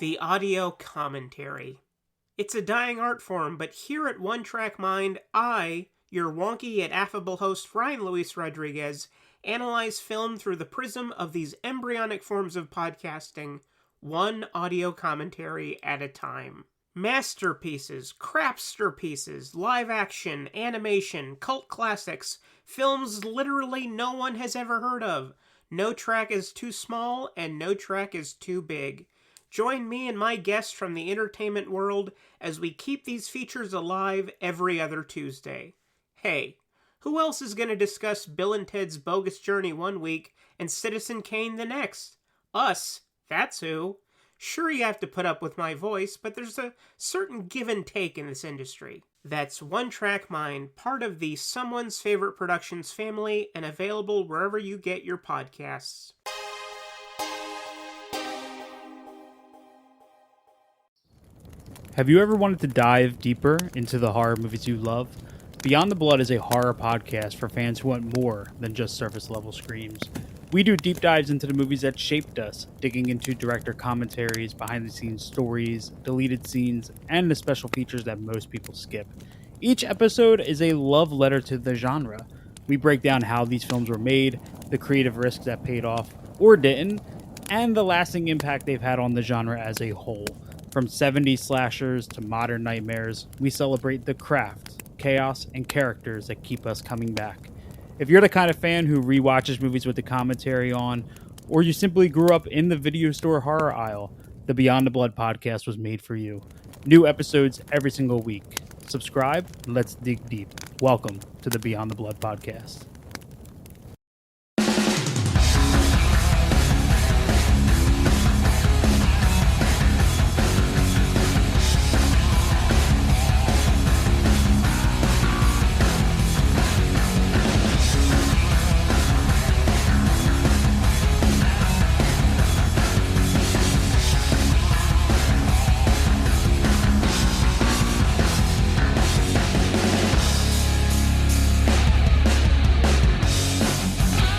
the audio commentary. It's a dying art form, but here at One Track Mind, I, your wonky yet affable host Ryan Luis Rodriguez, analyze film through the prism of these embryonic forms of podcasting, one audio commentary at a time. Masterpieces, crapster pieces, live action, animation, cult classics, films literally no one has ever heard of. No track is too small, and no track is too big. Join me and my guests from the entertainment world as we keep these features alive every other Tuesday. Hey, who else is going to discuss Bill and Ted's Bogus Journey one week and Citizen Kane the next? Us, that's who. Sure, you have to put up with my voice, but there's a certain give and take in this industry. That's One Track Mind, part of the Someone's Favorite Productions family, and available wherever you get your podcasts. Have you ever wanted to dive deeper into the horror movies you love? Beyond the Blood is a horror podcast for fans who want more than just surface-level screams. We do deep dives into the movies that shaped us, digging into director commentaries, behind-the-scenes stories, deleted scenes, and the special features that most people skip. Each episode is a love letter to the genre. We break down how these films were made, the creative risks that paid off or didn't, and the lasting impact they've had on the genre as a whole. From 70s slashers to modern nightmares, we celebrate the craft, chaos, and characters that keep us coming back. If you're the kind of fan who rewatches movies with the commentary on, or you simply grew up in the video store horror aisle, the Beyond the Blood podcast was made for you. New episodes every single week. Subscribe, and let's dig deep. Welcome to the Beyond the Blood podcast.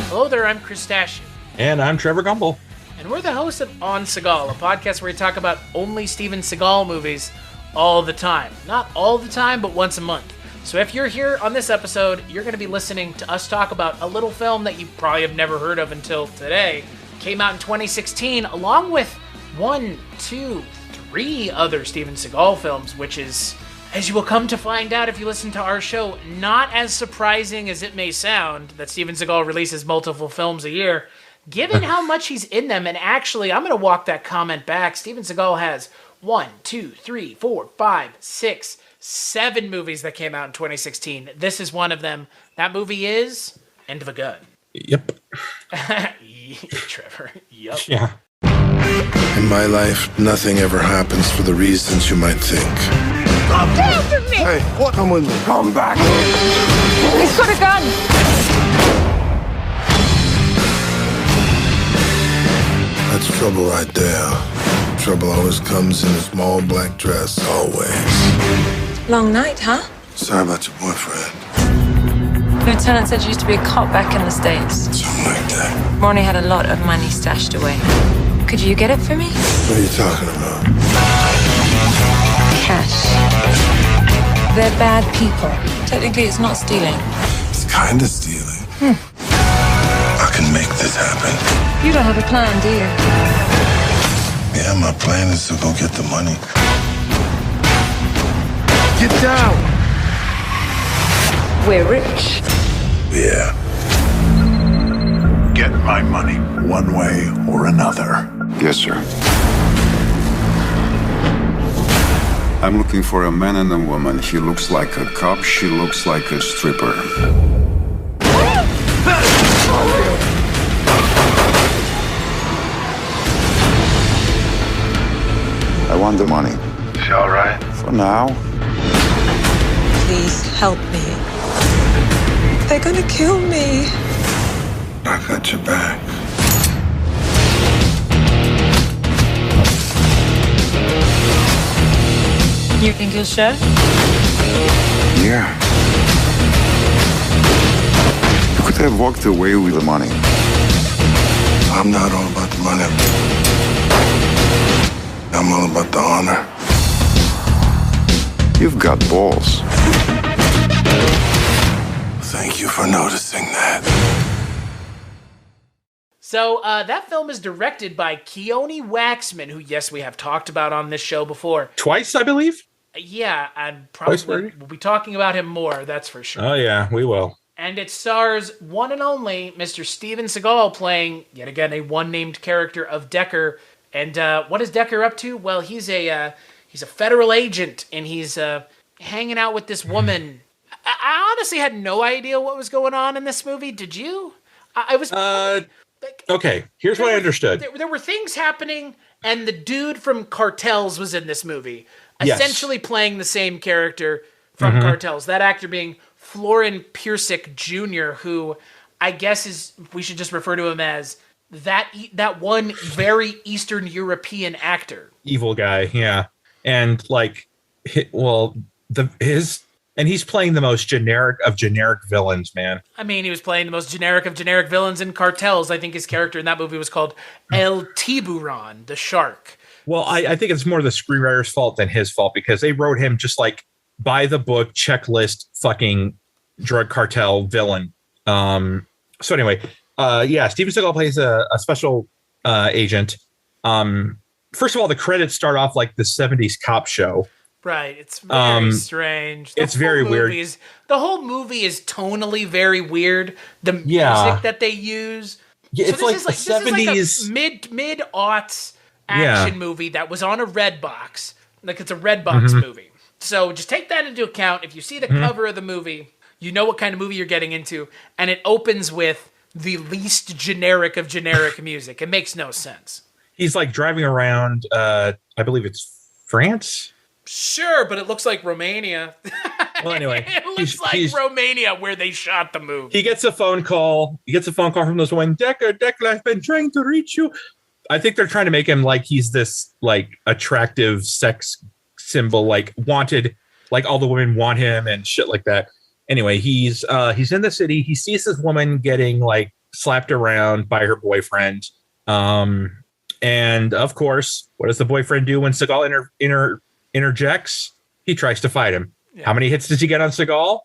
Hello there, I'm Stachiw. And I'm Trevor Gumbel. And we're the hosts of On Seagal, a podcast where we talk about only Steven Seagal movies all the time. Not all the time, but once a month. So if you're here on this episode, you're going to be listening to us talk about a little film that you probably have never heard of until today. Came out in 2016, along with 1, 2, 3 other Steven Seagal films, which is, as you will come to find out if you listen to our show, not as surprising as it may sound that Steven Seagal releases multiple films a year, given how much he's in them. And actually, I'm going to walk that comment back. Steven Seagal has 1, 2, 3, 4, 5, 6, 7 movies that came out in 2016. This is one of them. That movie is End of a Gun. Yep. Trevor, yep. Yeah. In my life, nothing ever happens for the reasons you might think. Get out of me! Hey, what? Come with me. Come back. He's got a gun! That's trouble right there. Trouble always comes in a small black dress, always. Long night, huh? Sorry about your boyfriend. Lieutenant said you used to be a cop back in the States. Something like that. Ronnie had a lot of money stashed away. Could you get it for me? What are you talking about? Cash. They're bad people. Technically, it's not stealing. It's kind of stealing. I can make this happen. You don't have a plan, do you? Yeah, my plan is to go get the money. Get down! We're rich. Yeah. Get my money, one way or another. Yes, sir. I'm looking for a man and a woman. He looks like a cop, she looks like a stripper. I want the money. Is she all right? For now. Please help me. They're gonna kill me. I got your back. You think you'll share? Yeah. You could have walked away with the money. I'm not all about the money. I'm all about the honor. You've got balls. Thank you for noticing that. So that film is directed by Keone Waxman, who, yes, we have talked about on this show before. Twice, I believe. Yeah, and probably we'll be talking about him more, that's for sure. Oh, yeah, we will. And it stars one and only Mr. Steven Seagal playing, yet again, a one-named character of Decker. And what is Decker up to? Well, he's a federal agent, and he's hanging out with this woman. I honestly had no idea what was going on in this movie. Did you? I was... Okay, here's what I understood. There were things happening, and the dude from Cartels was in this movie, essentially playing the same character from Cartels. That actor being Florin Piersic Jr., who I guess we should just refer to him as that one very Eastern European actor. Evil guy, yeah. And and he's playing the most generic of generic villains, man. I mean, he was playing the most generic of generic villains in Cartels. I think his character in that movie was called El Tiburon, the shark. Well, I think it's more the screenwriter's fault than his fault, because they wrote him just like by the book checklist fucking drug cartel villain. So anyway, Steven Seagal plays a special agent. First of all, the credits start off like the 70s cop show. Right, it's very strange. It's very weird. The whole movie is tonally very weird. The music that they use. Yeah, so it's like the 70s. This is like a mid-aughts action movie that was on a Redbox. Like, it's a Redbox movie. So just take that into account. If you see the cover of the movie, you know what kind of movie you're getting into. And it opens with the least generic of generic music. It makes no sense. He's like driving around, I believe it's France. Sure, but it looks like Romania. Well, anyway, it looks like Romania where they shot the movie. He gets a phone call. From this one. Decker, I've been trying to reach you. I think they're trying to make him like he's this like attractive sex symbol, like wanted, like all the women want him and shit like that. Anyway, he's in the city. He sees this woman getting like slapped around by her boyfriend. And of course, what does the boyfriend do when Seagal interjects? He tries to fight him. Yeah. How many hits does he get on Seagal?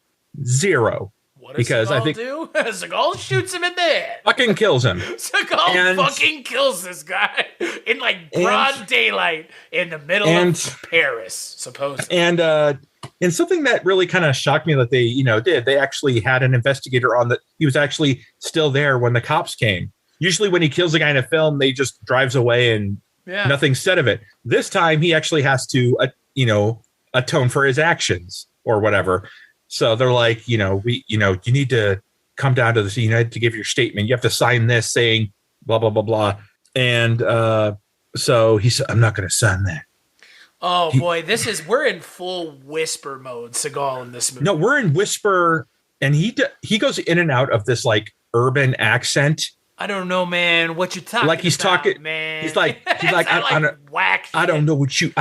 0. What does Seagal do? Seagal shoots him in the head. Fucking kills him. Seagal fucking kills this guy in like broad daylight in the middle of Paris, supposedly. And something that really kind of shocked me that they, did, they actually had an investigator on that. He was actually still there when the cops came. Usually when he kills a guy in a film, they just drives away and nothing's said of it. This time he actually has to, atone for his actions or whatever. So they're like, you need to come down to the scene. You had to give your statement. You have to sign this saying blah, blah, blah, blah. And so he said, I'm not going to sign that. Oh, boy, we're in full whisper mode, Seagal, in this movie. No, we're in whisper, and he goes in and out of this, like, urban accent. I don't know, man. What you talking like he's about, talking, man? He's like, I don't know what you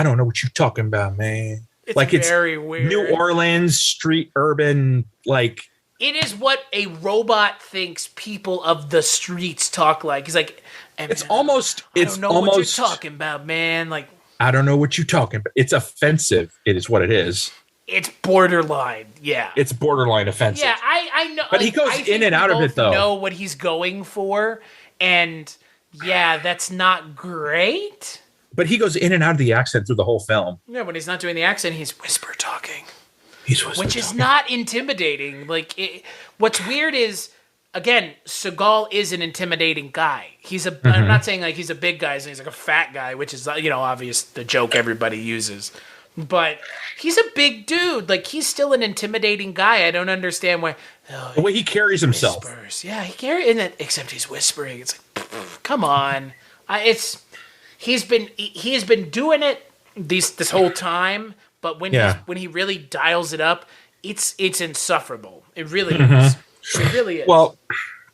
talking about, man. It's like very weird. New Orleans street urban, like. It is what a robot thinks people of the streets talk like. He's like, hey, man, I don't know what you're talking about, man. Like, I don't know what you're talking about. It's offensive. It is what it is. It's borderline, yeah. It's borderline offensive. Yeah, I know. But he goes in and out of it, though. Know what he's going for, and yeah, that's not great. But he goes in and out of the accent through the whole film. Yeah, when he's not doing the accent, he's whisper talking. Which is not intimidating. Like, what's weird is, again, Seagal is an intimidating guy. I'm not saying like he's a big guy, he's like a fat guy, which is, obvious, the joke everybody uses. But he's a big dude. Like, he's still an intimidating guy. I don't understand why. The way he carries himself. Whispers. Yeah, except he's whispering. It's like, come on. He's been doing it this whole time, but when he really dials it up, it's insufferable. It really is. It really is. Well,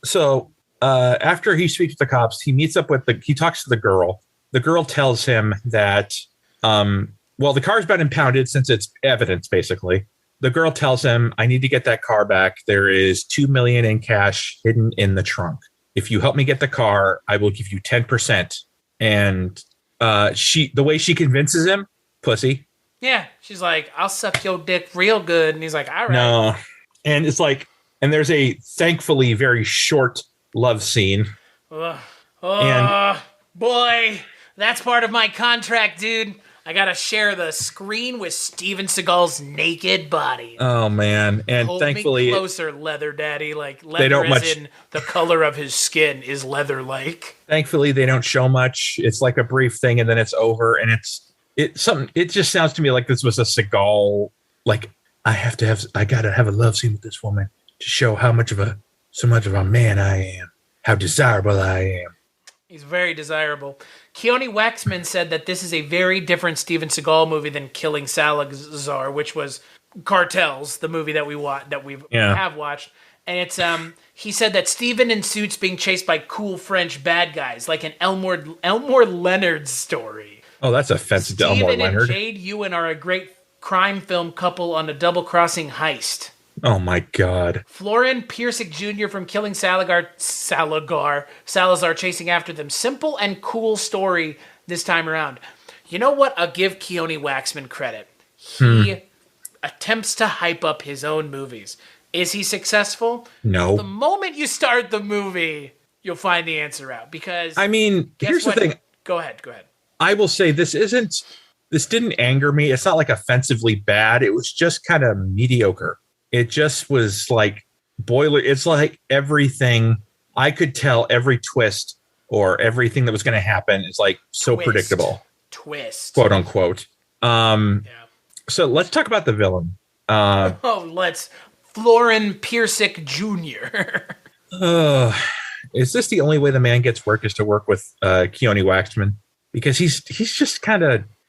so after he speaks to the cops, he talks to the girl. The girl tells him that, the car's been impounded since it's evidence, basically. The girl tells him, I need to get that car back. There is $2 million in cash hidden in the trunk. If you help me get the car, I will give you 10%. And the way she convinces him, pussy. Yeah, she's like, I'll suck your dick real good. And he's like, all right. No. And it's like, and there's a thankfully very short love scene. Boy, that's part of my contract, dude. I gotta share the screen with Steven Seagal's naked body. Oh man! And Hold thankfully, me closer, leather daddy. Like leather, they don't in the color of his skin is leather-like. Thankfully, they don't show much. It's like a brief thing, and then it's over. And it's something. It just sounds to me like this was a Seagal. Like I gotta have a love scene with this woman to show so much of a man I am, how desirable I am. He's very desirable. Keone Waxman said that this is a very different Steven Seagal movie than Killing Salazar, which was Cartels, the movie that we have watched. And it's he said that Steven in suits being chased by cool French bad guys, like an Elmore Leonard story. Oh, that's offensive to Elmore Leonard. Steven and Jade Ewan are a great crime film couple on a double-crossing heist. Oh my God. Florin Piersic Jr. from Killing Salazar chasing after them. Simple and cool story this time around. You know what? I'll give Keone Waxman credit. He attempts to hype up his own movies. Is he successful? No. The moment you start the movie, you'll find the answer out. Because I mean, here's the thing. Go ahead. I will say this didn't anger me. It's not like offensively bad. It was just kind of mediocre. It just was like it's like everything I could tell, every twist or everything that was going to happen is like so predictable. Twist. Quote unquote. So let's talk about the villain. Let's. Florin Piersic Jr. Is this the only way the man gets work is to work with Keone Waxman? Because he's just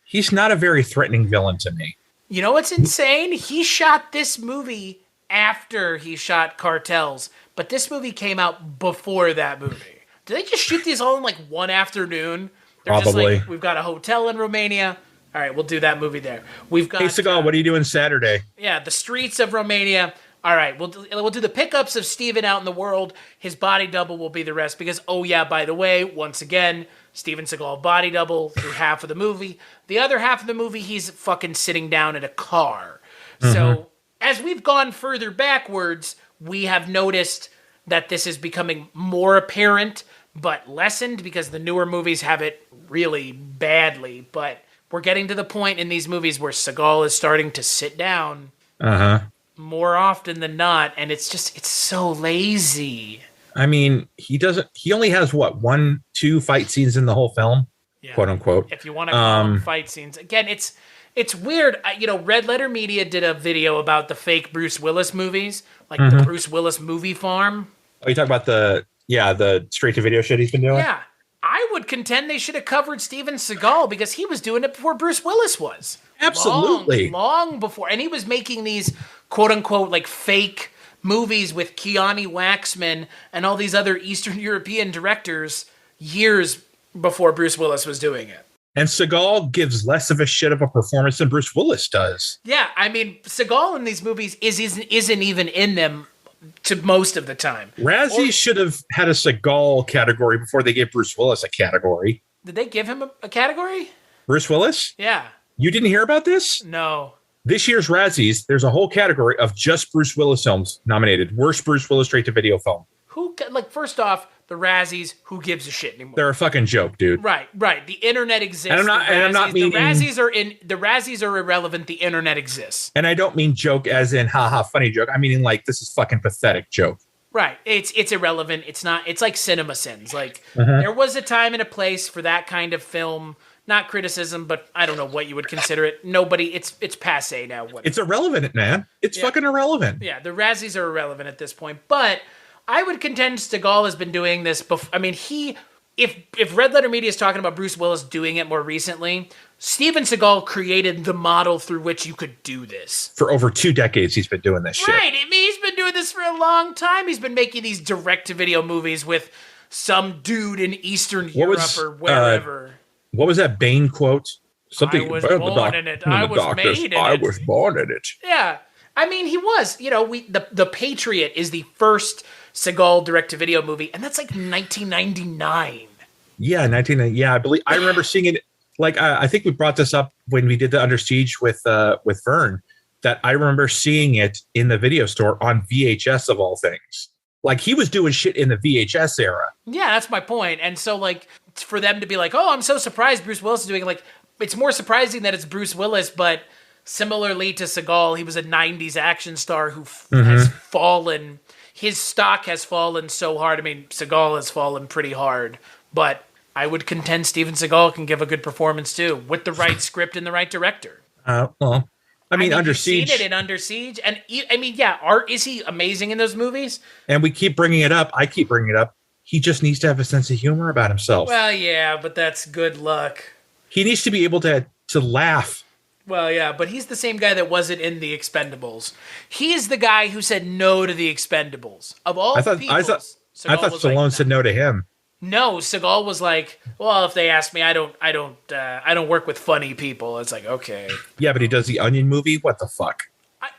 he's not a very threatening villain to me. You know what's insane? He shot this movie after he shot Cartels, but this movie came out before that movie. Did they just shoot these all in like one afternoon? They're Probably. Just like, we've got a hotel in Romania. All right, we'll do that movie there. We've got. Hey Seagal, what are you doing Saturday? Yeah, the streets of Romania. All right, we'll do the pickups of Steven out in the world. His body double will be the rest because, oh yeah, by the way, once again, Steven Seagal body double through half of the movie. The other half of the movie, he's fucking sitting down in a car. So as we've gone further backwards, we have noticed that this is becoming more apparent, but lessened because the newer movies have it really badly. But we're getting to the point in these movies where Seagal is starting to sit down more often than not, and it's so lazy. I mean, he only has 1-2 fight scenes in the whole film, quote unquote. If you want to call them fight scenes. Again, it's weird. Red Letter Media did a video about the fake Bruce Willis movies, like the Bruce Willis movie farm. Oh, you talk about the straight to video shit he's been doing? Yeah. I would contend they should have covered Steven Seagal because he was doing it before Bruce Willis was. Absolutely. Long before. And he was making these quote unquote like fake movies with Keone Waxman and all these other Eastern European directors years before Bruce Willis was doing it. And Seagal gives less of a shit of a performance than Bruce Willis does. Yeah, I mean, Seagal in these movies isn't even in them to most of the time. Razzie should have had a Seagal category before they gave Bruce Willis a category. Did they give him a category? Bruce Willis? Yeah. You didn't hear about this? No. This year's Razzies, there's a whole category of just Bruce Willis films nominated. Worst Bruce Willis straight-to-video film. First off, the Razzies, who gives a shit anymore? They're a fucking joke, dude. Right. The internet exists. And I'm not meaning... The Razzies are irrelevant. The internet exists. And I don't mean joke as in, haha, funny joke. I mean like, this is fucking pathetic joke. Right. It's irrelevant. It's not... It's like cinema sins. Like, there was a time and a place for that kind of film... Not criticism, but I don't know what you would consider it. It's passe now. It's irrelevant, man. It's fucking irrelevant. Yeah, the Razzies are irrelevant at this point. But I would contend Seagal has been doing this before. I mean, if Red Letter Media is talking about Bruce Willis doing it more recently, Steven Seagal created the model through which you could do this. For over 2 decades, he's been doing this shit. Right. I mean, he's been doing this for a long time. He's been making these direct-to-video movies with some dude in Eastern Europe or wherever. What was that Bane quote? Something. I was born in it. I was made in it. I was born in it. Yeah. I mean, he was. The Patriot is the first Seagal direct-to-video movie, and that's like 1999. Yeah, 1990. Yeah, I remember seeing it Like I think we brought this up when we did the Under Siege with Vern, that I remember seeing it in the video store on VHS of all things. Like he was doing shit in the VHS era. Yeah, that's my point. And so like for them to be like, oh, I'm so surprised Bruce Willis is doing it, like it's more surprising that it's Bruce Willis, but similarly to Seagal, he was a 90s action star who has fallen. His stock has fallen so hard. I mean, Seagal has fallen pretty hard, but I would contend Steven Seagal can give a good performance too, with the right script and the right director. Well, I mean, Under you've Siege. Seen it in Under Siege, and I mean, yeah, is he amazing in those movies? And we keep bringing it up. I keep bringing it up. He just needs to have a sense of humor about himself. Well, yeah, but that's good luck. He needs to be able to laugh. Well, yeah, but he's the same guy that wasn't in The Expendables. He is the guy who said no to The Expendables. Of all people, I thought Stallone said no to him. No, Seagal was like, well, if they ask me, I don't work with funny people. It's like, okay. Yeah, but he does the Onion movie. What the fuck?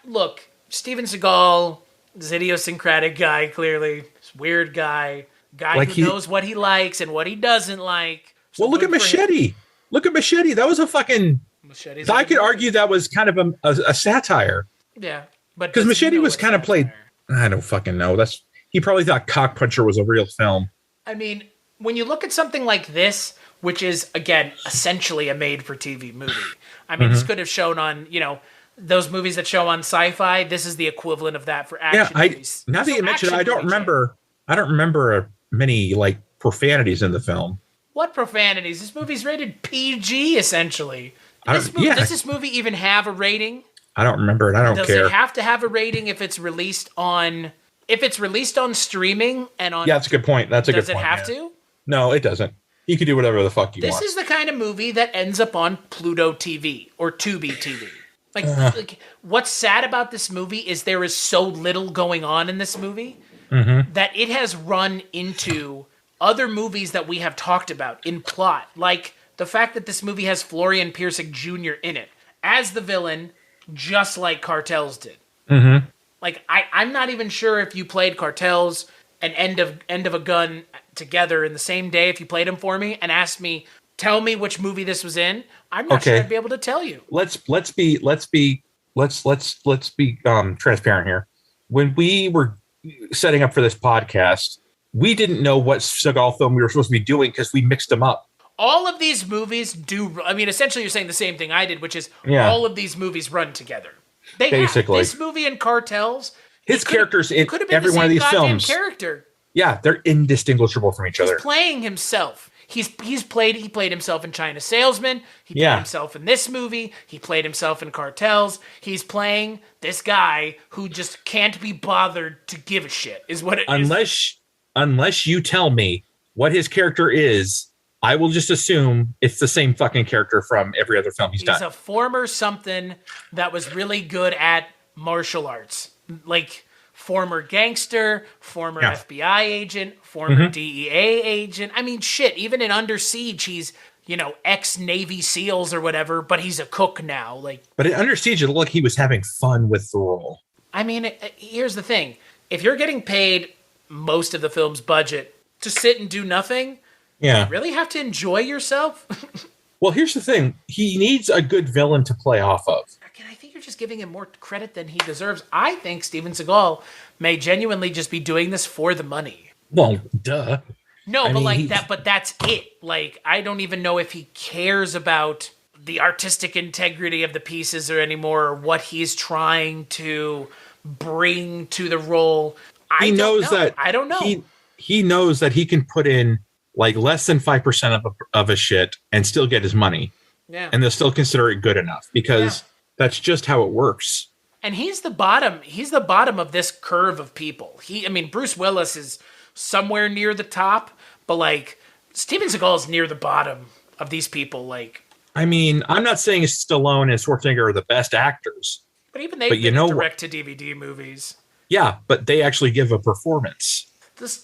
Look, Steven Seagal is an idiosyncratic guy, clearly. He's a weird guy. Like who knows what he likes and what he doesn't like. So well, look at Machete. Look at Machete. That was a fucking... So I could argue that was kind of a satire. Yeah. But because Machete was kind of played... I don't fucking know. He probably thought Cockpuncher was a real film. I mean, when you look at something like this, which is, again, essentially a made-for-TV movie. I mean, this could have shown on, those movies that show on Sci-Fi. This is the equivalent of that for action movies. Now that you mention it, I don't remember many, like, profanities in the film. What profanities? This movie's rated PG, essentially. Does this movie even have a rating? I don't remember it. I don't care. Does it have to have a rating if it's released on... If it's released on streaming and on... Yeah, that's a good point. Does it have to? No, it doesn't. You can do whatever the fuck you want. This is the kind of movie that ends up on Pluto TV or Tubi TV. Like, what's sad about this movie is there is so little going on in this movie that it has run into other movies that we have talked about in plot. Like the fact that this movie has Florian Piercing Jr. in it as the villain, just like Cartels did. Like, I'm not even sure if you played Cartels and End of a Gun together in the same day, if you played them for me and asked me, tell me which movie this was in, I'm not sure I'd be able to tell you. Let's be transparent here. When we were setting up for this podcast, we didn't know what Seagal film we were supposed to be doing because we mixed them up. All of these movies do, I mean, essentially you're saying the same thing I did, which is all of these movies run together. They basically have. This movie and Cartels. His characters in every one of these films. Character. Yeah, they're indistinguishable from each other. He's playing himself. He played himself in China Salesman. He played himself in this movie. He played himself in Cartels. He's playing this guy who just can't be bothered to give a shit. Is what it is. Unless you tell me what his character is, I will just assume it's the same fucking character from every other film he's done. He's a former something that was really good at martial arts. Like former gangster, former FBI agent, former DEA agent. I mean, shit, even in Under Siege, he's, ex-Navy SEALs or whatever, but he's a cook now. But in Under Siege, it looked like he was having fun with the role. I mean, here's the thing. If you're getting paid most of the film's budget to sit and do nothing... Yeah. You really have to enjoy yourself? Well, here's the thing. He needs a good villain to play off of. Again, I think you're just giving him more credit than he deserves. I think Steven Seagal may genuinely just be doing this for the money. Well, duh. No, but that's it. Like, I don't even know if he cares about the artistic integrity of the pieces or anymore, or what he's trying to bring to the role. I don't know. He knows that he can put in like less than 5% of a shit and still get his money. Yeah. And they'll still consider it good enough because that's just how it works. And he's the bottom of this curve of people. Bruce Willis is somewhere near the top, but like Steven Seagal is near the bottom of these people. Like, I'm not saying Stallone and Schwarzenegger are the best actors. But even they've been direct to DVD movies. Yeah, but they actually give a performance.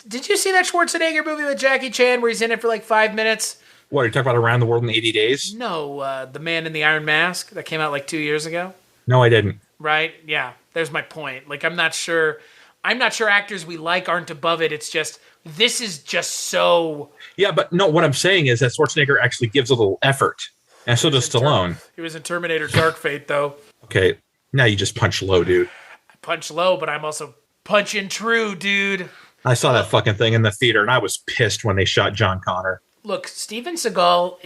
Did you see that Schwarzenegger movie with Jackie Chan where he's in it for like 5 minutes? What, are you talking about Around the World in 80 Days? No, The Man in the Iron Mask that came out like 2 years ago. No, I didn't. Right? Yeah, there's my point. Like, I'm not sure actors we like aren't above it. It's just, this is just so... Yeah, but no, what I'm saying is that Schwarzenegger actually gives a little effort. And so does Stallone. He was in Terminator Dark Fate, though. Okay, now you just punch low, dude. I punch low, but I'm also punching true, dude. I saw that fucking thing in the theater, and I was pissed when they shot John Connor. Look, Steven Seagal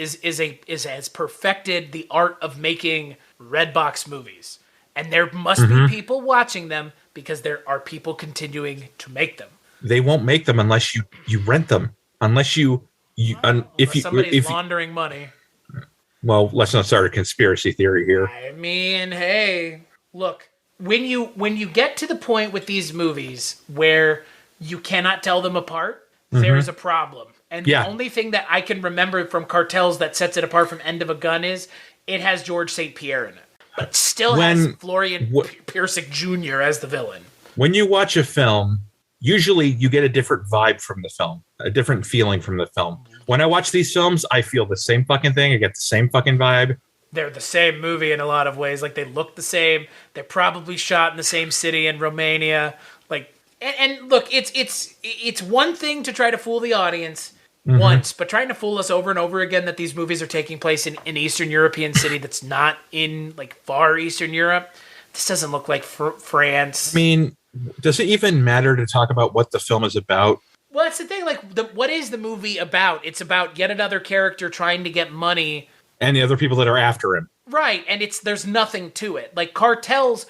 has perfected the art of making red box movies, and there must be people watching them because there are people continuing to make them. They won't make them unless you rent them. Unless somebody's laundering money. Well, let's not start a conspiracy theory here. I mean, hey, look, when you get to the point with these movies where you cannot tell them apart, there is a problem. And the only thing that I can remember from Cartels that sets it apart from End of a Gun is it has George St. Pierre in it, but it still has Florian Piersic Jr. as the villain. When you watch a film, usually you get a different vibe from the film, a different feeling from the film. When I watch these films, I feel the same fucking thing. I get the same fucking vibe. They're the same movie in a lot of ways. Like, they look the same. They're probably shot in the same city in Romania. Like, and look, it's one thing to try to fool the audience once, but trying to fool us over and over again that these movies are taking place in an Eastern European city that's not in, like, far Eastern Europe. This doesn't look like France. I mean, does it even matter to talk about what the film is about? Well, that's the thing. Like, what is the movie about? It's about yet another character trying to get money. And the other people that are after him. Right, and there's nothing to it. Like, Cartels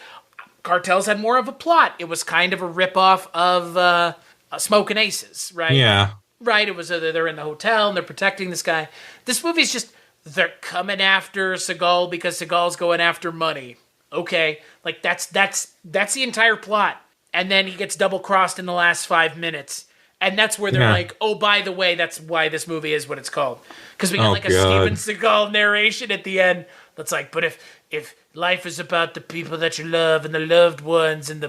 had more of a plot. It was kind of a ripoff of Smokin' Aces, right? Yeah. Right, it was they're in the hotel and they're protecting this guy. This movie's just, they're coming after Seagal because Seagal's going after money. Okay, like, that's the entire plot. And then he gets double-crossed in the last 5 minutes. And that's where they're like, oh, by the way, that's why this movie is what it's called. Because we got a Steven Seagal narration at the end that's like, but if life is about the people that you love and the loved ones, and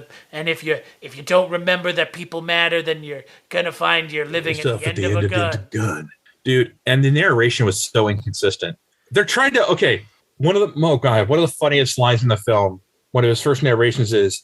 if you don't remember that people matter, then you're gonna find you're living at the end of a gun. Dude, and the narration was so inconsistent. They're trying to one of the funniest lines in the film, one of his first narrations is,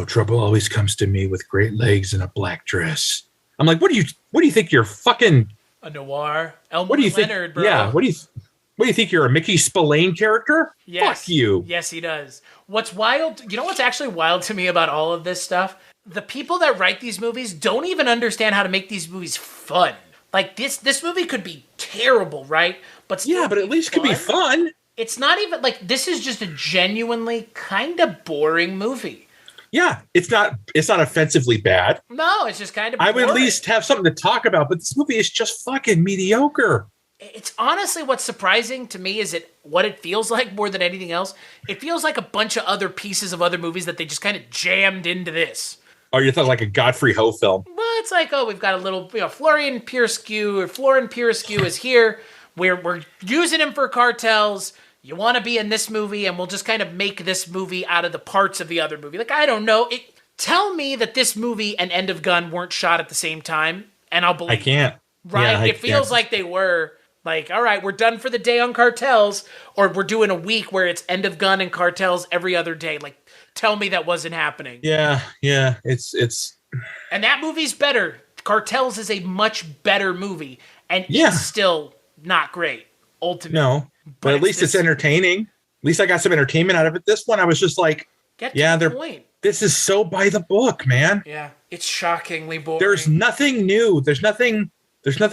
trouble always comes to me with great legs and a black dress. I'm like, what do you think you're fucking a noir? Elmer what do you Leonard, think? Bro. Yeah, what do you think you're, a Mickey Spillane character? Yes. Fuck you. Yes, he does. What's wild, what's actually wild to me about all of this stuff? The people that write these movies don't even understand how to make these movies fun. Like, this movie could be terrible, right? But at least it could be fun. It's not even like, this is just a genuinely kind of boring movie. Yeah, it's not offensively bad. No, it's just kind of boring. I would at least have something to talk about, but this movie is just fucking mediocre. It's honestly, what's surprising to me is what it feels like more than anything else. It feels like a bunch of other pieces of other movies that they just kind of jammed into this. Oh, you thought like a Godfrey Ho film? Well, it's like, we've got a little, Florian Pierskew is here. We're using him for Cartels. You want to be in this movie, and we'll just kind of make this movie out of the parts of the other movie. Like, I don't know. Tell me that this movie and End of Gun weren't shot at the same time, and I'll believe. I can't. Right? Yeah, it feels like they were. Like, all right, we're done for the day on Cartels, or we're doing a week where it's End of Gun and Cartels every other day. Like, tell me that wasn't happening. Yeah, it's. And that movie's better. Cartels is a much better movie, and it's still not great. Ultimately. No. But at least it's entertaining. At least I got some entertainment out of it. This one, I was just like, the point. This is so by the book, man. Yeah, it's shockingly boring. There's nothing new. There's nothing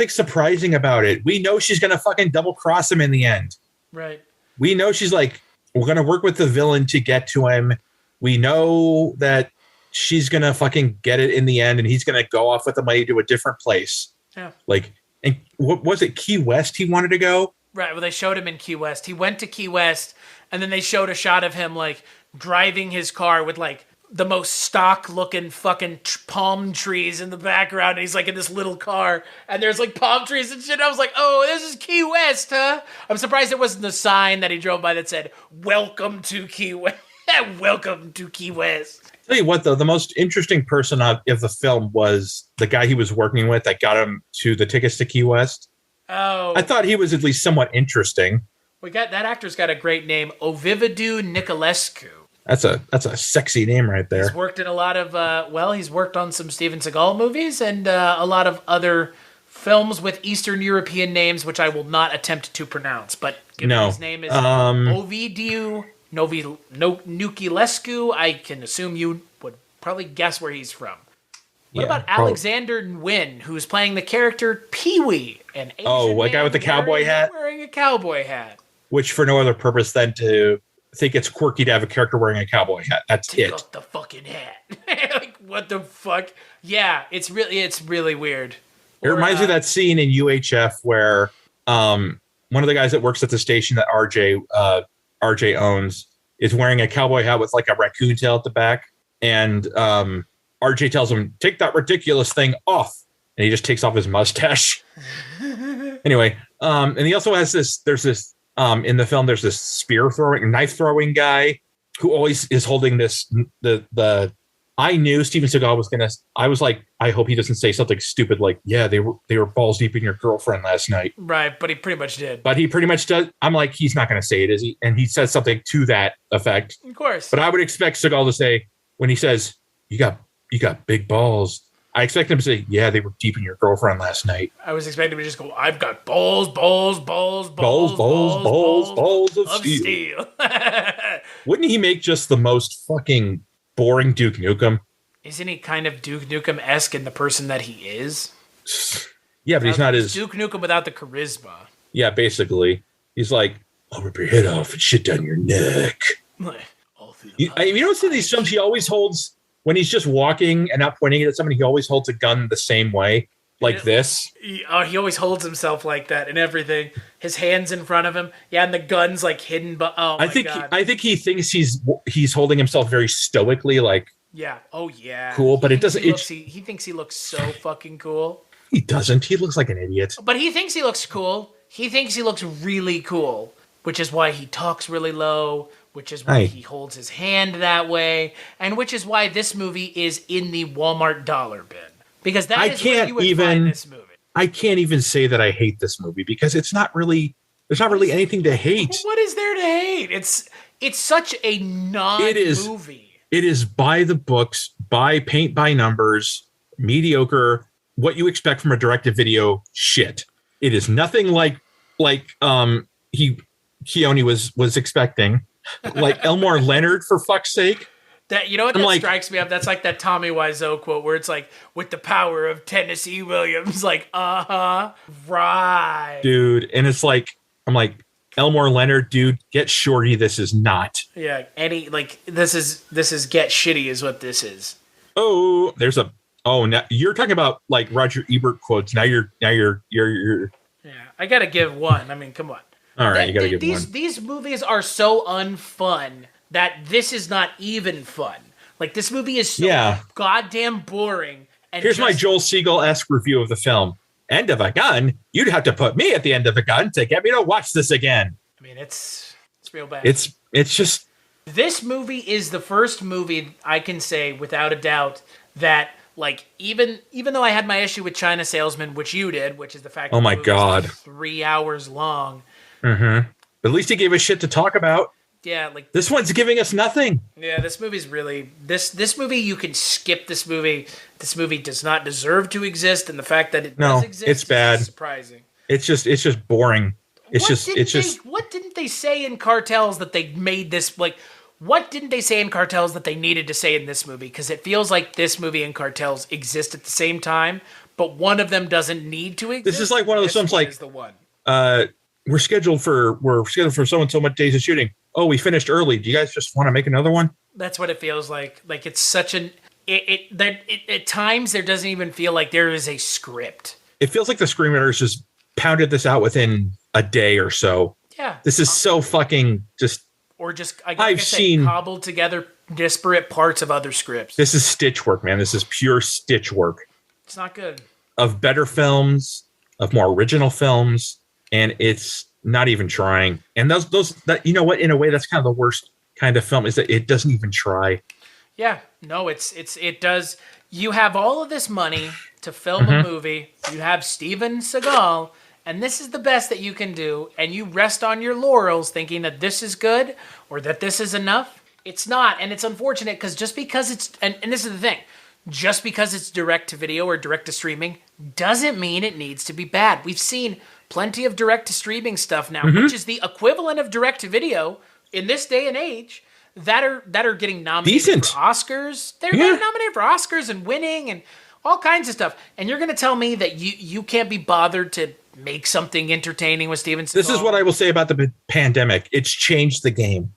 surprising about it. We know she's gonna fucking double cross him in the end. Right. We know she's like, we're gonna work with the villain to get to him. We know that she's gonna fucking get it in the end, and he's gonna go off with the money to a different place. Yeah. Like, and what was it? Key West he wanted to go? Right, well, they showed him in Key West. He went to Key West, and then they showed a shot of him, like, driving his car with, like, the most stock-looking fucking palm trees in the background, and he's, like, in this little car, and there's, like, palm trees and shit. I was like, oh, this is Key West, huh? I'm surprised there wasn't a sign that he drove by that said, welcome to Key West. Welcome to Key West. Tell you what, though, the most interesting person of the film was the guy he was working with that got him to the tickets to Key West. Oh. I thought he was at least somewhat interesting. That actor's got a great name, Ovidiu Niculescu. That's a sexy name right there. He's worked in a lot of, he's worked on some Steven Seagal movies and a lot of other films with Eastern European names, which I will not attempt to pronounce, but given his name is Ovidiu Nuculescu, I can assume you would probably guess where he's from. What about Alexander Nguyen, who's playing the character Pee-wee? An Asian a guy with the cowboy hat? Wearing a cowboy hat. Which for no other purpose than to think it's quirky to have a character wearing a cowboy hat. That's Take off the fucking hat. Like, what the fuck? Yeah, it's really weird. It reminds me of that scene in UHF where one of the guys that works at the station that RJ owns is wearing a cowboy hat with like a raccoon tail at the back. And RJ tells him, take that ridiculous thing off. And he just takes off his mustache. Anyway, and he also has there's this, in the film, there's this knife throwing guy who always is holding this, I knew Steven Seagal I was like, I hope he doesn't say something stupid like, yeah, they were balls deep in your girlfriend last night. Right, but he pretty much did. But he pretty much does. I'm like, he's not going to say it, is he? And he says something to that effect. Of course. But I would expect Seagal to say, when he says, you got big balls, I expect him to say, yeah, they were deep in your girlfriend last night. I was expecting him to just go, I've got balls of steel. Wouldn't he make just the most fucking boring Duke Nukem? Isn't he kind of Duke Nukem-esque in the person that he is? Yeah, but he's not as... Duke Nukem without the charisma. Yeah, basically. He's like, I'll rip your head off and shit down your neck. You don't see these films, he always holds... When he's just walking and not pointing it at somebody, he always holds a gun the same way, like this. He always holds himself like that and everything. His hands in front of him, yeah, and the gun's like hidden. But I think he thinks he's holding himself very stoically, like yeah, cool. But it doesn't. He thinks he looks so fucking cool. He doesn't. He looks like an idiot. But he thinks he looks cool. He thinks he looks really cool, which is why he talks really low. Which is why he holds his hand that way, and which is why this movie is in the Walmart dollar bin. Because that is where you would find this movie. I can't even say that I hate this movie because there's not really anything to hate. What is there to hate? It's such a non-movie. It is by the books, by paint by numbers, mediocre, what you expect from a direct-to-video shit. It is nothing like Keone was expecting. Like Elmore Leonard, for fuck's sake. That strikes me up. That's like that Tommy Wiseau quote where it's like, with the power of Tennessee Williams, like, right, dude. And it's like, I'm like, Elmore Leonard, dude, get shorty. This is not. Yeah, this is get shitty is what this is. Oh, now you're talking about like Roger Ebert quotes. Now you're. Yeah, I gotta give one. I mean, come on. All right, you gotta give one. These movies are so unfun that this is not even fun. Like, this movie is so goddamn boring. And here's my Joel Seagal-esque review of the film. End of a gun? You'd have to put me at the end of a gun to get me to watch this again. I mean, it's real bad. It's just... This movie is the first movie I can say, without a doubt, that... Like, even though I had my issue with China Salesman, which you did, which is the fact that the movie was 3 hours long. Mm-hmm. But at least he gave us shit to talk about. Yeah, like this one's giving us nothing. Yeah, this movie's really this movie. You can skip this movie. This movie does not deserve to exist, and the fact that it does exist, it's bad. Is surprising. It's just boring. What didn't they say in Cartels that they made this like? What didn't they say in Cartels that they needed to say in this movie? Because it feels like this movie and Cartels exist at the same time, but one of them doesn't need to exist. This is like one of those films like the one. We're scheduled for so and so much days of shooting. Oh, we finished early. Do you guys just want to make another one? That's what it feels like. Like it's such an at times there doesn't even feel like there is a script. It feels like the screenwriters just pounded this out within a day or so. Yeah. This is so fucking just. Or just I've seen cobbled together disparate parts of other scripts. This is stitch work, man. This is pure stitch work. It's not good. Of better films, of more original films. And it's not even trying. And those that, you know what, in a way, that's kind of the worst kind of film is that it doesn't even try. Yeah, no, it does. You have all of this money to film a movie. You have Steven Seagal, and this is the best that you can do. And you rest on your laurels thinking that this is good or that this is enough. It's not. And it's unfortunate because just because it's, and this is the thing, just because it's direct to video or direct to streaming doesn't mean it needs to be bad. We've seen plenty of direct to streaming stuff now, which is the equivalent of direct to video in this day and age, that are getting nominated for Oscars. They're getting nominated for Oscars and winning and all kinds of stuff. And you're going to tell me that you can't be bothered to make something entertaining with Steven Seagal? This is what I will say about the pandemic. It's changed the game.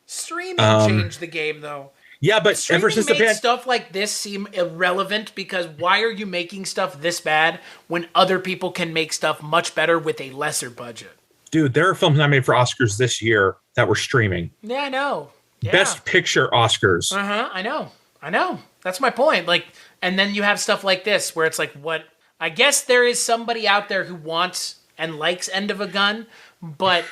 Streaming changed the game, though. Yeah, but streaming ever since the stuff like this seem irrelevant, because why are you making stuff this bad when other people can make stuff much better with a lesser budget? Dude, there are films nominated for Oscars this year that were streaming. Yeah, I know. Yeah. Best Picture Oscars. I know. That's my point. Like, and then you have stuff like this where it's like, what? I guess there is somebody out there who wants and likes End of a Gun, but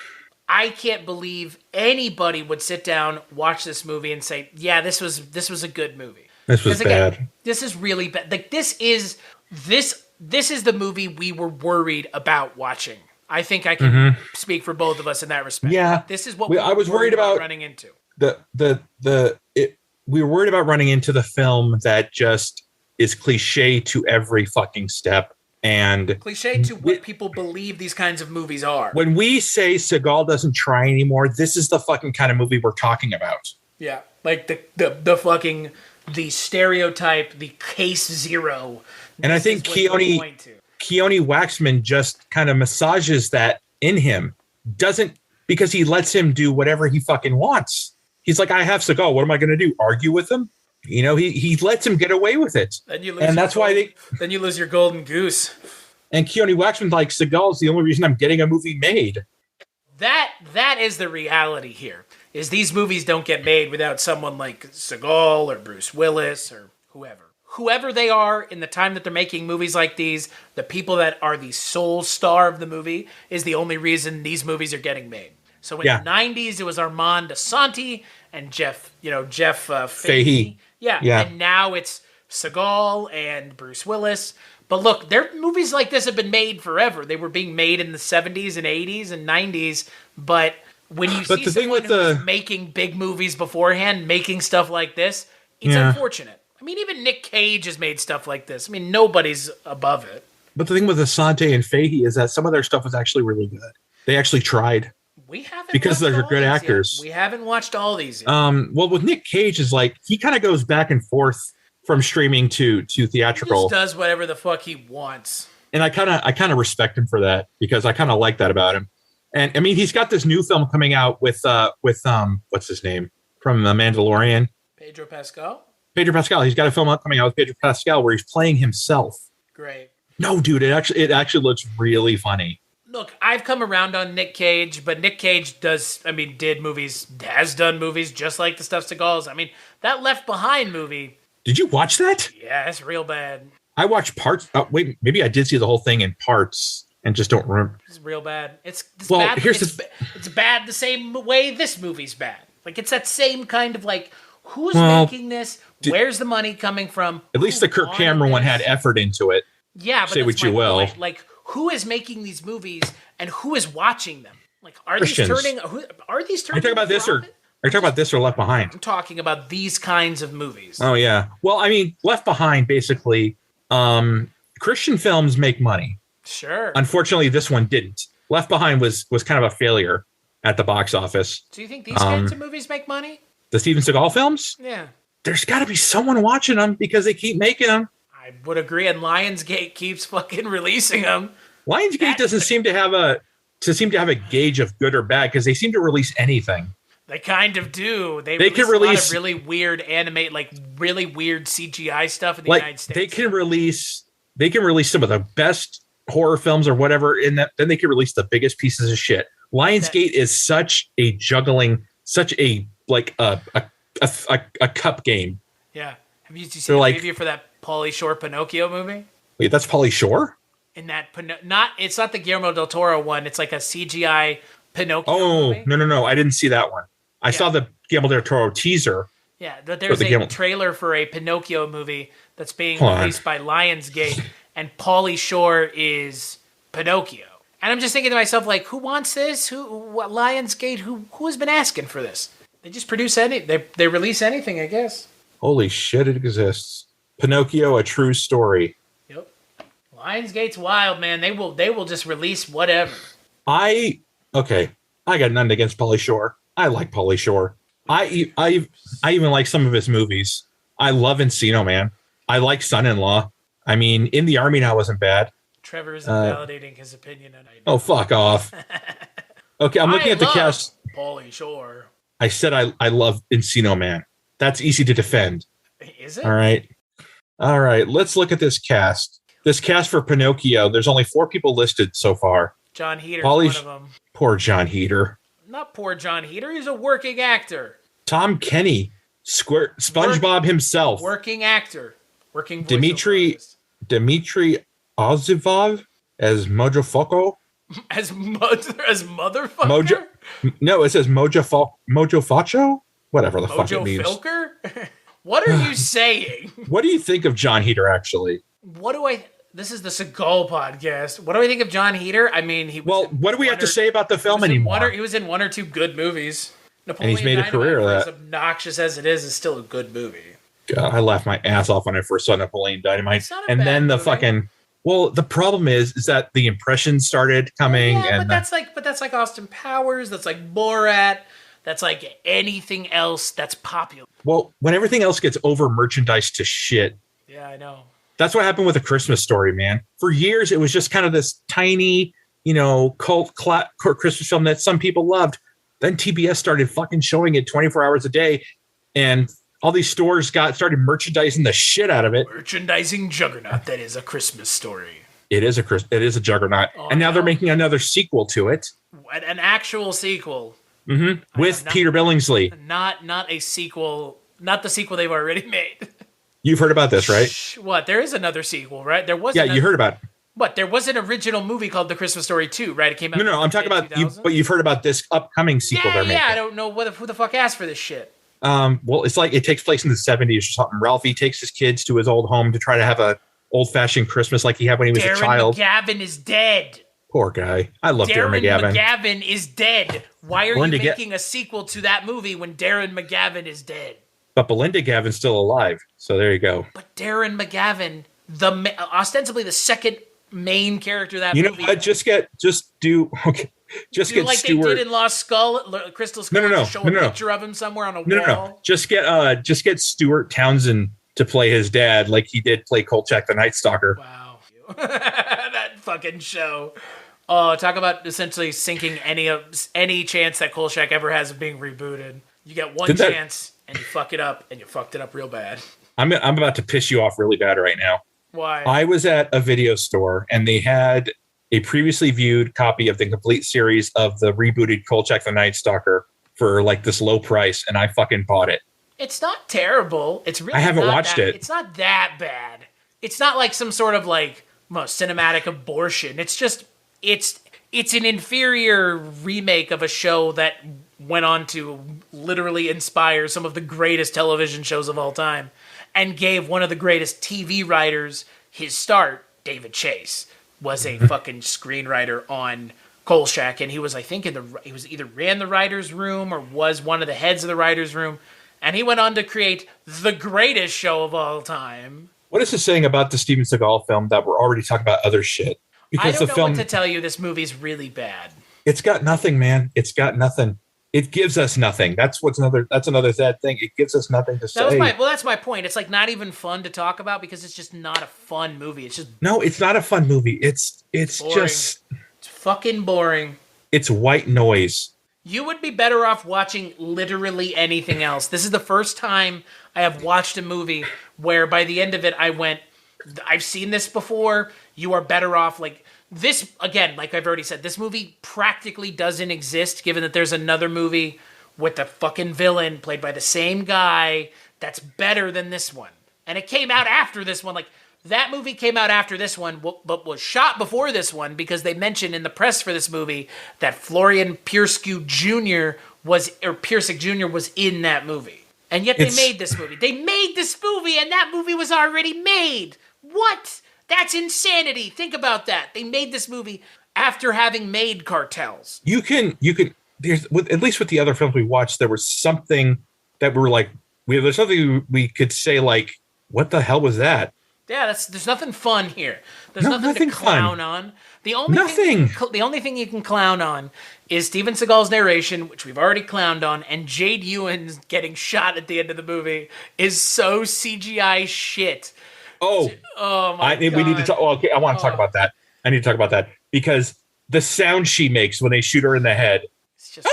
I can't believe anybody would sit down, watch this movie, and say, "Yeah, this was a good movie." This was bad. This is really bad. Like this is the movie we were worried about watching. I think I can speak for both of us in that respect. Yeah, this is what I was worried about running into. We were worried about running into the film that just is cliche to every fucking step. And cliche to what people believe these kinds of movies are. When we say Seagal doesn't try anymore, this is the fucking kind of movie we're talking about. Yeah, like the fucking the stereotype, the case zero. And I think Keone Waxman just kind of massages that in him. Because he lets him do whatever he fucking wants. He's like, I have Seagal. What am I going to do? Argue with him? You know, he lets him get away with it. And that's why then you lose your golden goose. And Keone Waxman's like, Seagal's the only reason I'm getting a movie made. That is the reality here. Is these movies don't get made without someone like Seagal or Bruce Willis or whoever. Whoever they are in the time that they're making movies like these, the people that are the sole star of the movie is the only reason these movies are getting made. So in the 90s, it was Armand Asante and Jeff Fahey. Yeah. And now it's Seagal and Bruce Willis. But look, their movies like this have been made forever. They were being made in the 70s and 80s and 90s. But when you see someone who's making big movies beforehand, making stuff like this, it's unfortunate. I mean, even Nick Cage has made stuff like this. I mean, nobody's above it. But the thing with Asante and Fahey is that some of their stuff was actually really good. They actually tried. We haven't because they're good actors. We haven't watched all these yet. Well, with Nick Cage is like he kind of goes back and forth from streaming to theatrical. He just does whatever the fuck he wants. And I kind of respect him for that because I kind of like that about him. And I mean, he's got this new film coming out with what's his name from The Mandalorian? Pedro Pascal. He's got a film coming out with Pedro Pascal where he's playing himself. Great. No, dude, it actually looks really funny. Look, I've come around on Nick Cage, but Nick Cage has done movies just like the stuff Seagal's. I mean, that Left Behind movie. Did you watch that? Yeah, it's real bad. I watched parts. Wait, maybe I did see the whole thing in parts and just don't remember. It's real bad. It's bad. It's bad the same way this movie's bad. Like, it's that same kind of like, who's making this? Where's the money coming from? At least the Kirk Cameron one had effort into it. Yeah, but say what you will. Point. Like, who is making these movies and who is watching them? Like, are Christians. Are these turning? Are you talking about this or are you talking about this or Left Behind? I'm talking about these kinds of movies. Oh yeah. Well, I mean, Left Behind basically, Christian films make money. Sure. Unfortunately, this one didn't. Left Behind was kind of a failure at the box office. Do you think these kinds of movies make money? The Steven Seagal films? Yeah. There's got to be someone watching them because they keep making them. I would agree, and Lionsgate keeps fucking releasing them. Lionsgate doesn't seem to have a gauge of good or bad because they seem to release anything. They kind of do. They can release a lot of really weird really weird CGI stuff in the United States. They can release some of the best horror films or whatever in that. Then they can release the biggest pieces of shit. Lionsgate is such a juggling, such a like a cup game. Yeah. Have you seen the preview for that Pauly Shore Pinocchio movie? Wait, that's Pauly Shore? In that it's not the Guillermo del Toro one. It's like a CGI Pinocchio movie. No. I didn't see that one. I saw the Guillermo del Toro teaser. Yeah, but there's a trailer for a Pinocchio movie that's being released by Lionsgate, and Pauly Shore is Pinocchio. And I'm just thinking to myself, like, who wants this? Lionsgate? Who has been asking for this? They just produce they release anything, I guess. Holy shit, it exists. Pinocchio, a true story. Yep. Lionsgate's wild, man. They will just release whatever. I got nothing against Pauly Shore. I like Pauly Shore. I even like some of his movies. I love Encino Man. I like Son-in-Law. I mean, In the Army Now wasn't bad. Trevor is invalidating his opinion. Oh, fuck off. Okay, I'm looking at the cast. Pauly Shore. I said I love Encino Man. That's easy to defend. Is it? All right. Let's look at this cast. This cast for Pinocchio, there's only 4 people listed so far. John Heater's one of them. Poor John Heater. Not poor John Heater. He's a working actor. Tom Kenny, SpongeBob himself. Working actor. Working Dmitry Ozivov as Mojofoco. As motherfucker? No, it says Mojofacho? Whatever the fuck it means. Filker? What are you saying? What do you think of John Heater, actually? This is the Seagal podcast. What do I think of John Heater? I mean, what do we have to say about the film anymore? He was in 1 or 2 good movies. And he's made a career of that. As obnoxious as it is still a good movie. God, I laughed my ass off when I first saw Napoleon Dynamite. And then the movie. The problem is that the impressions started coming. Yeah, but that's like Austin Powers. That's like Borat. That's like anything else that's popular. Well, when everything else gets over merchandised to shit. Yeah, I know. That's what happened with A Christmas Story, man. For years, it was just kind of this tiny, cult Christmas film that some people loved. Then TBS started fucking showing it 24 hours a day, and all these stores started merchandising the shit out of it. Merchandising juggernaut that is A Christmas Story. It is a juggernaut, and now they're making another sequel to it. An actual sequel. Mm-hmm. With Peter Billingsley. Not a sequel. Not the sequel they've already made. You've heard about this, right? What? There is another sequel, right? There was. Yeah, you heard about it. What? There was an original movie called The Christmas Story 2, right? It came out. No, I'm talking about you. But you've heard about this upcoming sequel they're making. Yeah, I don't know who the fuck asked for this shit. Well, it's like it takes place in the 70s or something. Ralphie takes his kids to his old home to try to have a old-fashioned Christmas like he had when he was a child. Darren McGavin is dead. Poor guy. I love Darren McGavin. Darren McGavin is dead. Why are you making a sequel to that movie when Darren McGavin is dead? But Belinda Gavin's still alive, so there you go. But Darren McGavin, ostensibly the second main character of that movie. You know what? Just get Stewart. They did in Lost Skull. Crystal Skull. Show a picture of him somewhere on a wall. No. Just get Stuart Townsend to play his dad, like he did play Kolchak the Night Stalker. Wow, that fucking show. Oh, talk about essentially sinking any chance that Kolchak ever has of being rebooted. You get one chance. And you fuck it up, and you fucked it up real bad. I'm about to piss you off really bad right now. Why? I was at a video store, and they had a previously viewed copy of the complete series of the rebooted Kolchak the Night Stalker for like this low price, and I fucking bought it. It's not terrible. It's really. I haven't watched it. It's not that bad. It's not like some sort of like cinematic abortion. It's just it's an inferior remake of a show that went on to literally inspire some of the greatest television shows of all time and gave one of the greatest TV writers his start. David Chase was a fucking screenwriter on Kolchak, and he was, I think, he was either ran the writer's room or was one of the heads of the writer's room, and he went on to create the greatest show of all time. What is this saying about the Steven Seagal film that we're already talking about other shit? Because I don't know what to tell you. This movie's really bad. It's got nothing, man. It's got nothing. It gives us nothing. That's another sad thing. It gives us nothing to say. That's my point. It's like not even fun to talk about because it's just not a fun movie. It's just no. It's not a fun movie. It's just fucking boring. It's white noise. You would be better off watching literally anything else. This is the first time I have watched a movie where by the end of it I went, I've seen this before. You are better off like. This, again, like I've already said, this movie practically doesn't exist, given that there's another movie with the fucking villain played by the same guy that's better than this one. And it came out after this one. Like, that movie came out after this one, but was shot before this one because they mentioned in the press for this movie that Florian Pierscu Jr. Piersic Jr. was in that movie. And yet they made this movie. They made this movie, and that movie was already made. What? That's insanity. Think about that. They made this movie after having made Cartels. You can. There's at least with the other films we watched, there was something that we were like, there's something we could say like, what the hell was that? Yeah, there's nothing fun here. There's No, nothing to clown fun. on. The only thing you can clown on is Steven Seagal's narration, which we've already clowned on, and Jade Ewan's getting shot at the end of the movie is so CGI shit. Oh my God. We need to talk. Well, okay, I want to talk about that. I need to talk about that because the sound she makes when they shoot her in the head. It's just,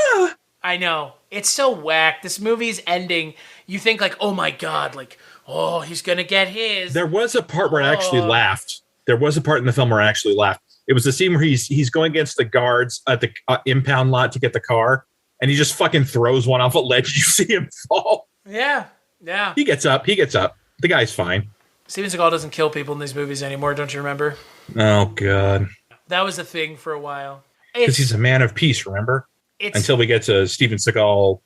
I know. It's so whack. This movie's ending. You think like, oh my God, like, oh, he's going to get his. There was a part where I actually laughed. There was a part in the film where I actually laughed. It was the scene where he's going against the guards at the impound lot to get the car, and he just fucking throws one off a ledge. You see him fall. Yeah. He gets up. The guy's fine. Steven Seagal doesn't kill people in these movies anymore, don't you remember? Oh, God. That was a thing for a while. Because he's a man of peace, remember? Until we get to Steven Seagal,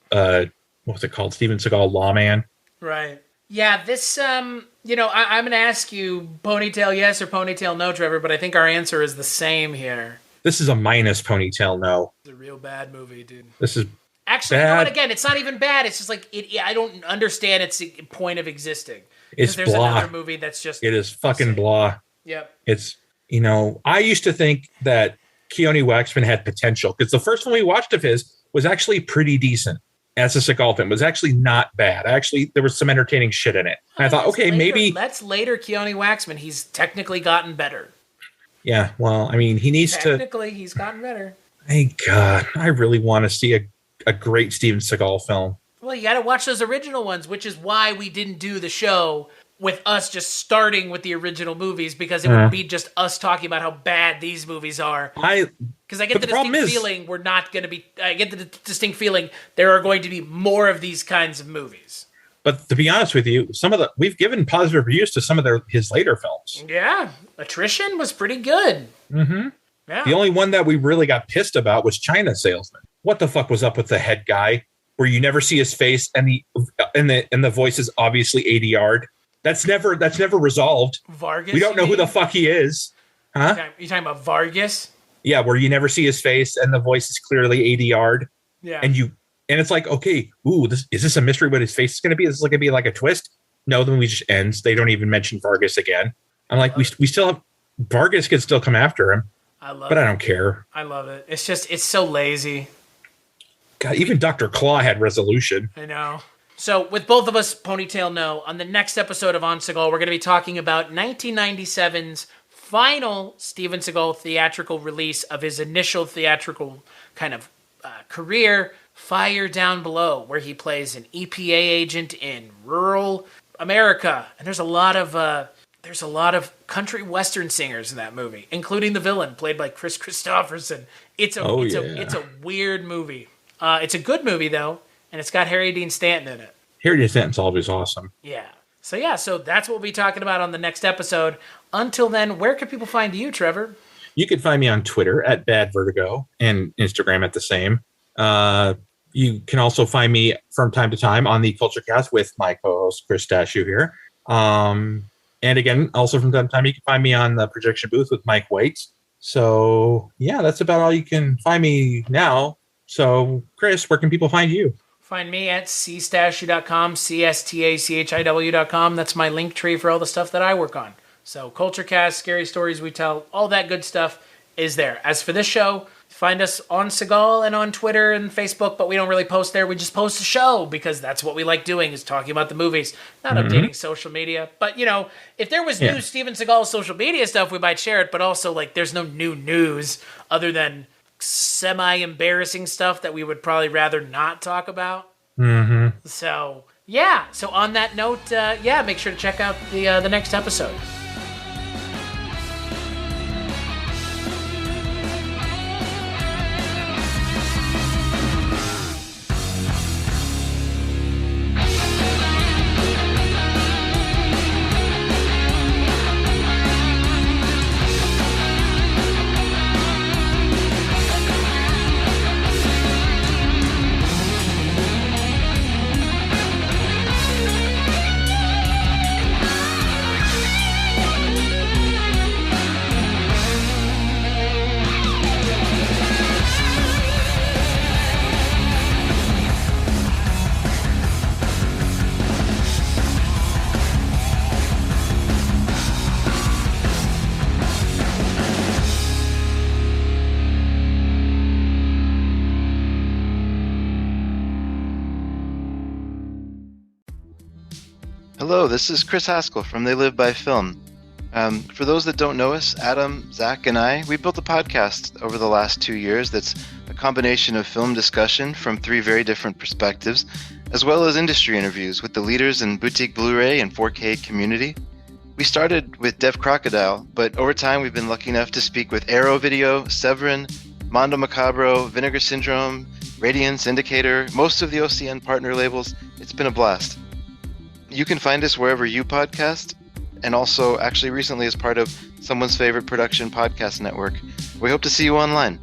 what's it called? Steven Seagal Lawman. Right. Yeah, this, I'm going to ask you ponytail yes or ponytail no, Trevor, but I think our answer is the same here. This is a minus ponytail no. It's a real bad movie, dude. This is actually, bad. You know what, again, it's not even bad. It's just like, I don't understand its point of existing. It's there's blah. Another movie that's just... It is fucking blah. Yep. It's, I used to think that Keanu Waxman had potential because the first one we watched of his was actually pretty decent. As a Seagal film, it was actually not bad. Actually, there was some entertaining shit in it. And I thought, okay, maybe that's later Keanu Waxman. He's technically gotten better. Yeah, well, I mean, he needs technically, he's gotten better. Thank God, I really want to see a great Steven Seagal film. Well, you got to watch those original ones, which is why we didn't do the show with us just starting with the original movies because it would be just us talking about how bad these movies are. Because I get the distinct feeling we're not going to be. I get the distinct feeling there are going to be more of these kinds of movies. But to be honest with you, we've given positive reviews to some of his later films. Yeah, Attrition was pretty good. Mm-hmm. Yeah. The only one that we really got pissed about was China Salesman. What the fuck was up with the head guy, where you never see his face and the voice is obviously ADR'd? That's never resolved. Vargas. We don't know who the fuck he is, huh? You talking about Vargas? Yeah, where you never see his face and the voice is clearly ADR'd. Yeah. And it's like, okay, is this a mystery what his face is going to be? Is this going to be like a twist? No, the movie just ends. They don't even mention Vargas again. I'm like, we still have Vargas could still come after him. I don't care. I love it. It's so lazy. God, even Dr. Claw had resolution. I know. So with both of us, ponytail no, on the next episode of On Seagal, we're going to be talking about 1997's final Steven Seagal theatrical release of his initial theatrical kind of career, Fire Down Below, where he plays an EPA agent in rural America. And there's a lot of country western singers in that movie, including the villain played by Chris Christopherson. It's a weird movie. It's a good movie though, and it's got Harry Dean Stanton in it. Harry Dean Stanton's always awesome. Yeah. So that's what we'll be talking about on the next episode. Until then, where can people find you, Trevor? You can find me on Twitter at Bad Vertigo and Instagram at the same. You can also find me from time to time on the Kulturecast with my co-host Chris Stachiw here. And again, also from time to time, you can find me on the projection booth with Mike Waits. So yeah, that's about all you can find me now. So Chris, where can people find you? Find me at cstachiw.com, cstachiw.com. That's my link tree for all the stuff that I work on. So Kulturecast, Scary Stories We Tell, all that good stuff is there. As for this show, find us on Seagal and on Twitter and Facebook, but we don't really post there. We just post a show because that's what we like doing, is talking about the movies, not updating social media. But, if there was new Steven Seagal social media stuff, we might share it, but also, there's no new news other than semi-embarrassing stuff that we would probably rather not talk about. Mm-hmm. So on that note, make sure to check out the next episode. Hello, this is Chris Haskell from They Live by Film. For those that don't know us, Adam, Zach, and I, we built a podcast over the last 2 years that's a combination of film discussion from 3 very different perspectives, as well as industry interviews with the leaders in boutique Blu-ray and 4K community. We started with Dev Crocodile, but over time we've been lucky enough to speak with Arrow Video, Severin, Mondo Macabro, Vinegar Syndrome, Radiance, Indicator, most of the OCN partner labels. It's been a blast. You can find us wherever you podcast, and also actually recently as part of Someone's Favorite Production Podcast Network. We hope to see you online.